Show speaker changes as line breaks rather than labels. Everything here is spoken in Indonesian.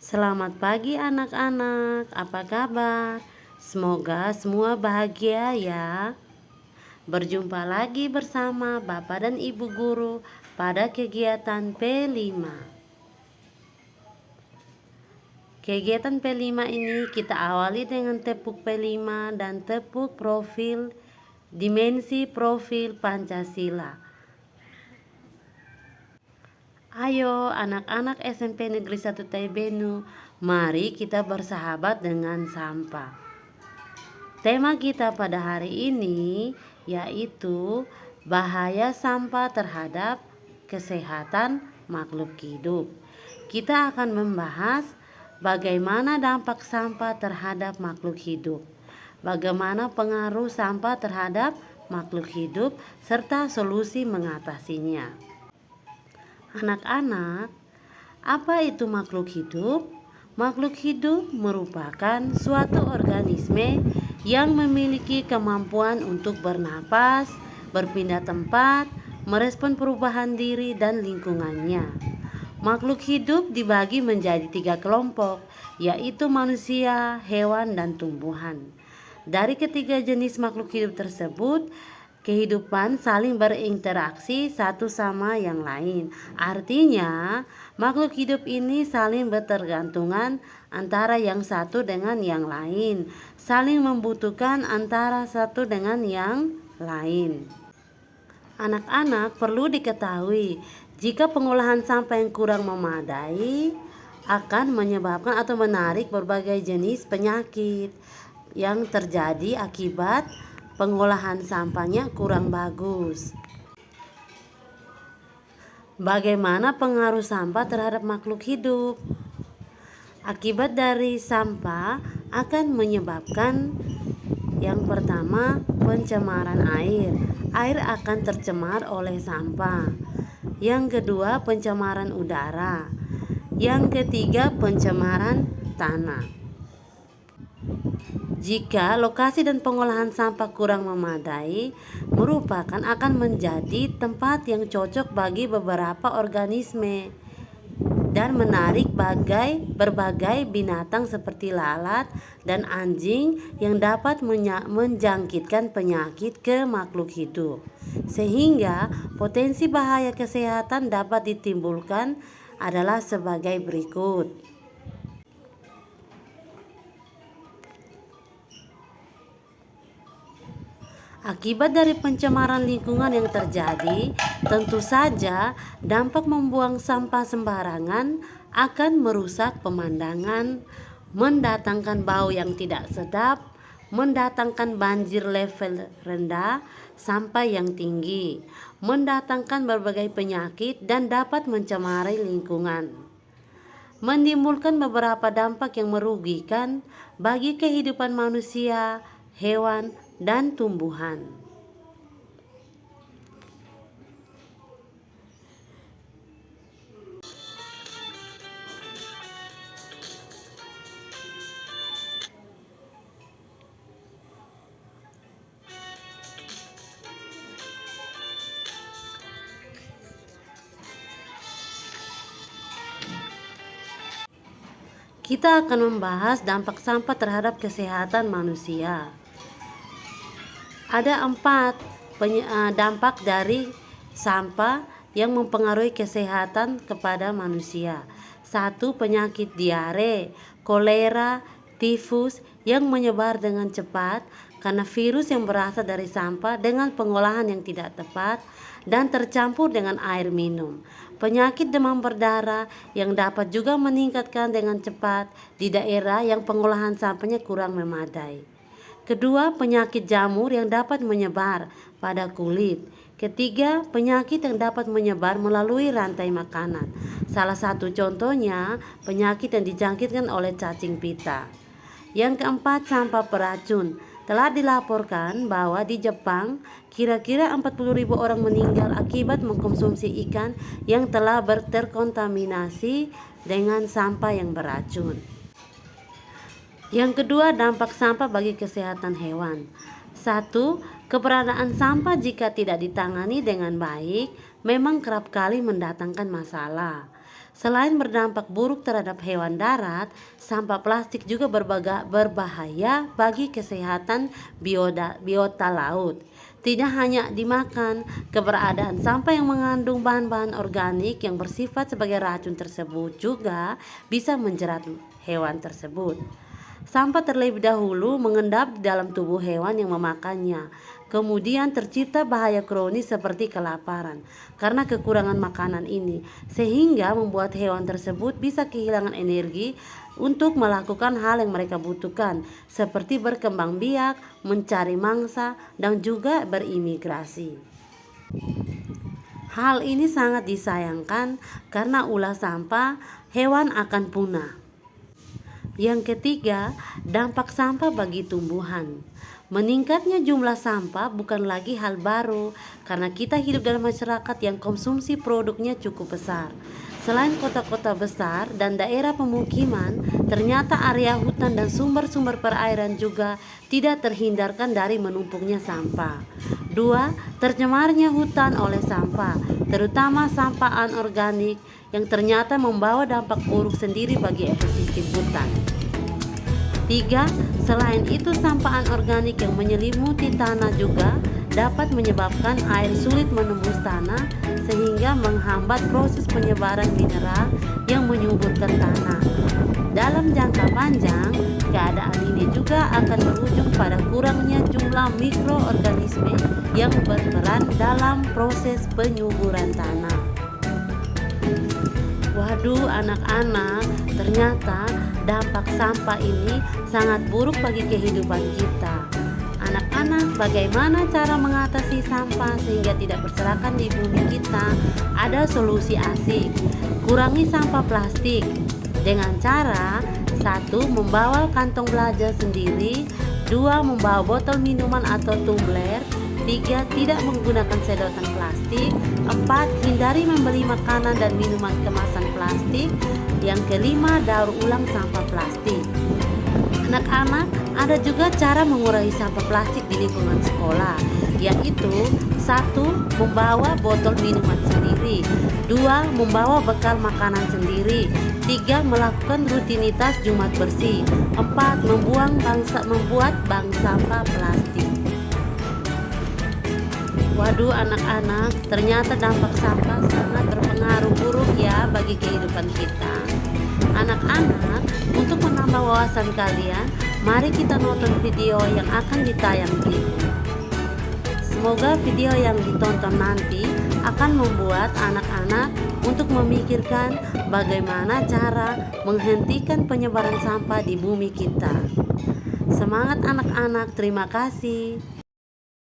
Selamat pagi anak-anak, apa kabar? Semoga semua bahagia ya. Berjumpa lagi bersama Bapak dan Ibu Guru pada kegiatan P5. Kegiatan P5 ini kita awali dengan tepuk P5 dan tepuk profil, dimensi profil Pancasila. Ayo anak-anak SMP Negeri 1 Taibenu, mari kita bersahabat dengan sampah. Tema kita pada hari ini yaitu bahaya sampah terhadap kesehatan makhluk hidup. Kita akan membahas bagaimana dampak sampah terhadap makhluk hidup, bagaimana pengaruh sampah terhadap makhluk hidup, serta solusi mengatasinya. Anak-anak, apa itu makhluk hidup? Makhluk hidup merupakan suatu organisme yang memiliki kemampuan untuk bernapas, berpindah tempat, merespon perubahan diri dan lingkungannya. Makhluk hidup dibagi menjadi 3 kelompok, yaitu manusia, hewan, dan tumbuhan. Dari ketiga jenis makhluk hidup tersebut, kehidupan saling berinteraksi satu sama yang lain. Artinya, makhluk hidup ini saling bertergantungan antara yang satu dengan yang lain, saling membutuhkan antara satu dengan yang lain. Anak-anak, perlu diketahui, jika pengolahan sampah yang kurang memadai akan menyebabkan atau menarik berbagai jenis penyakit yang terjadi akibat pengolahan sampahnya kurang bagus. Bagaimana pengaruh sampah terhadap makhluk hidup? Akibat dari sampah akan menyebabkan yang pertama, pencemaran air. Air akan tercemar oleh sampah. Yang kedua, pencemaran udara. Yang ketiga, pencemaran tanah. Jika lokasi dan pengolahan sampah kurang memadai, merupakan akan menjadi tempat yang cocok bagi beberapa organisme dan menarik berbagai binatang seperti lalat dan anjing yang dapat menjangkitkan penyakit ke makhluk hidup, sehingga potensi bahaya kesehatan dapat ditimbulkan adalah sebagai berikut. Akibat dari pencemaran lingkungan yang terjadi, tentu saja dampak membuang sampah sembarangan akan merusak pemandangan, mendatangkan bau yang tidak sedap, mendatangkan banjir level rendah sampai yang tinggi, mendatangkan berbagai penyakit dan dapat mencemari lingkungan, menimbulkan beberapa dampak yang merugikan bagi kehidupan manusia, hewan, dan tumbuhan. Kita akan membahas dampak sampah terhadap kesehatan manusia. Ada 4 dampak dari sampah yang mempengaruhi kesehatan kepada manusia. 1. Penyakit diare, kolera, tifus yang menyebar dengan cepat karena virus yang berasal dari sampah dengan pengolahan yang tidak tepat dan tercampur dengan air minum. Penyakit demam berdarah yang dapat juga meningkatkan dengan cepat di daerah yang pengolahan sampahnya kurang memadai. Kedua, penyakit jamur yang dapat menyebar pada kulit. Ketiga, penyakit yang dapat menyebar melalui rantai makanan. Salah satu contohnya, penyakit yang dijangkitkan oleh cacing pita. Yang keempat, sampah beracun. Telah dilaporkan bahwa di Jepang, kira-kira 40.000 orang meninggal akibat mengkonsumsi ikan yang telah terkontaminasi dengan sampah yang beracun. Yang kedua, dampak sampah bagi kesehatan hewan. 1. Keberadaan sampah jika tidak ditangani dengan baik memang kerap kali mendatangkan masalah. Selain berdampak buruk terhadap hewan darat, sampah plastik juga berbahaya bagi kesehatan biota laut. Tidak hanya dimakan, keberadaan sampah yang mengandung bahan-bahan organik yang bersifat sebagai racun tersebut juga bisa menjerat hewan tersebut. Sampah terlebih dahulu mengendap di dalam tubuh hewan yang memakannya. Kemudian tercipta bahaya kronis seperti kelaparan karena kekurangan makanan ini, sehingga membuat hewan tersebut bisa kehilangan energi untuk melakukan hal yang mereka butuhkan, seperti berkembang biak, mencari mangsa, dan juga berimigrasi. Hal ini sangat disayangkan karena ulah sampah, hewan akan punah. Yang ketiga, dampak sampah bagi tumbuhan. Meningkatnya jumlah sampah bukan lagi hal baru karena kita hidup dalam masyarakat yang konsumsi produknya cukup besar. Selain kota-kota besar dan daerah pemukiman, ternyata area hutan dan sumber-sumber perairan juga tidak terhindarkan dari menumpuknya sampah. 2. Tercemarnya hutan oleh sampah, terutama sampah anorganik yang ternyata membawa dampak buruk sendiri bagi ekosistem hutan. 3. Selain itu, sampah anorganik yang menyelimuti tanah juga dapat menyebabkan air sulit menembus tanah sehingga menghambat proses penyebaran mineral yang menyuburkan tanah. Dalam jangka panjang, keadaan ini juga akan berujung pada kurangnya jumlah mikroorganisme yang berperan dalam proses penyuburan tanah. Waduh anak-anak, ternyata dampak sampah ini sangat buruk bagi kehidupan kita. Anak-anak, bagaimana cara mengatasi sampah sehingga tidak berserakan di bumi kita? Ada solusi asik. Kurangi sampah plastik dengan cara 1. Membawa kantong belanja sendiri, 2. Membawa botol minuman atau tumbler, 3. Tidak menggunakan sedotan plastik, 4. Hindari membeli makanan dan minuman kemasan plastik, yang kelima, daur ulang sampah plastik. Anak-anak, ada juga cara mengurangi sampah plastik di lingkungan sekolah, yaitu 1. Membawa botol minuman sendiri, 2. Membawa bekal makanan sendiri, 3. Melakukan rutinitas Jumat bersih, 4. Membuat bank sampah plastik. Waduh anak-anak, ternyata dampak sampah sangat berpengaruh buruk ya bagi kehidupan kita. Anak-anak, untuk menambah wawasan kalian, mari kita nonton video yang akan ditayang berikut. Semoga video yang ditonton nanti akan membuat anak-anak untuk memikirkan bagaimana cara menghentikan penyebaran sampah di bumi kita. Semangat anak-anak, terima kasih.